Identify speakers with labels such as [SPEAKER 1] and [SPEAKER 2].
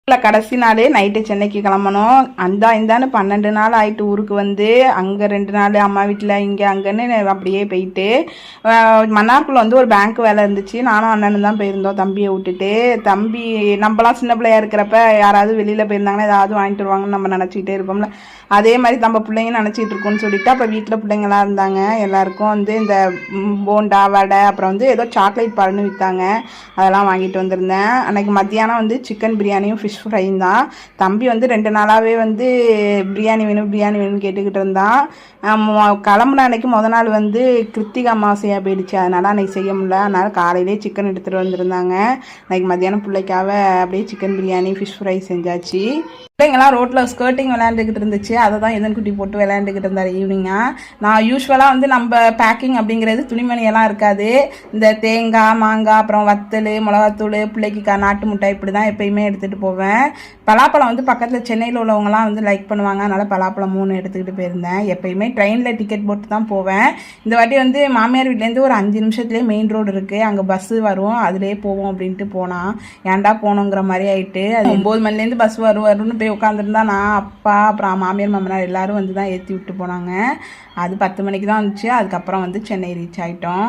[SPEAKER 1] கடைசி நாள் நைட்டு சென்னைக்கு கிளம்பணும். இந்தான்னு 12 நாள் ஆயிட்டு ஊருக்கு வந்து. அங்கே 2 நாள் அம்மா வீட்டில், இங்கே அங்கேன்னு அப்படியே போயிட்டு மன்னார்குள்ள வந்து ஒரு பேங்க் வேலை இருந்துச்சு. நானும் அண்ணனும் தான் போயிருந்தோம் தம்பியை விட்டுட்டு. தம்பி நம்மளாம் சின்ன பிள்ளையா இருக்கிறப்ப யாராவது வெளியில் போயிருந்தாங்கன்னா ஏதாவது வாங்கிட்டு வருவாங்கன்னு நம்ம நினச்சிக்கிட்டே இருப்போம்ல. அதே மாதிரி நம்ம பிள்ளைங்க நினச்சிட்டு இருக்கோன்னு சொல்லிட்டு அப்போ வீட்டில் பிள்ளைங்களாம் இருந்தாங்க. எல்லாருக்கும் வந்து இந்த போண்டா வடை அப்புறம் வந்து ஏதோ சாக்லேட் பால்னு விற்றாங்க. அதெல்லாம் வாங்கிட்டு வந்திருந்தேன். அன்றைக்கி மத்தியானம் வந்து சிக்கன் பிரியாணியும் ஃபிஷ் ஃப்ரையும் தான். தம்பி வந்து 2 நாளாகவே வந்து பிரியாணி வேணும்னு கேட்டுக்கிட்டு இருந்தான். கிளம்புன அன்னைக்கு நாள் வந்து கிருத்திகை அமாவாசையாக போயிடுச்சு. அதனால் அன்றைக்கி செய்ய முடியல. அதனால் காலையிலே சிக்கன் எடுத்துகிட்டு வந்திருந்தாங்க. அன்றைக்கி மத்தியானம் பிள்ளைக்காக அப்படியே சிக்கன் பிரியாணி ஃபிஷ் ஃப்ரை செஞ்சாச்சு. பிள்ளைங்களாம் ரோட்டில் ஸ்கர்ட்டிங் விளையாண்டுக்கிட்டு இருந்துச்சு. அதை தான் எதன் குட்டி போட்டு விளையாண்டுக்கிட்டு இருந்தார் ஈவினிங்காக. நான் யூஸ்வலாக வந்து நம்ம பேக்கிங் அப்படிங்கிறது துணிமணியெல்லாம் இருக்காது. இந்த தேங்காய் மாங்காய் அப்புறம் வத்தல் மிளகாத்தூள் பிள்ளைக்கு நாட்டு முட்டை இப்படி தான் எப்பயுமே எடுத்துகிட்டு போவேன். பலாப்பழம் வந்து பக்கத்தில் சென்னையில் உள்ளவங்களாம் வந்து லைக் பண்ணுவாங்க. அதனால் பலாப்பழம் 3 எடுத்துக்கிட்டு போயிருந்தேன். எப்பயுமே ட்ரெயினில் டிக்கெட் போட்டு தான் போவேன். இந்த வாட்டி வந்து மாமியார் வீட்டிலேருந்து ஒரு 5 நிமிஷத்துலேயே மெயின் ரோடு இருக்குது. அங்கே பஸ்ஸு வரும், அதிலே போவோம் அப்படின்ட்டு போனால் ஏன்டா போகணுங்கிற மாதிரி ஆகிட்டு. அது 9 மணிலேருந்து பஸ் வரும்னு போய் உட்காந்துருந்தா நான் அப்பா அப்புறம் மாமியார் மாமனார் எல்லோரும் வந்து தான் ஏற்றி விட்டு போனாங்க. அது 10 மணிக்கு தான் வந்துச்சு. அதுக்கப்புறம் வந்து சென்னை ரீச் ஆகிட்டோம்.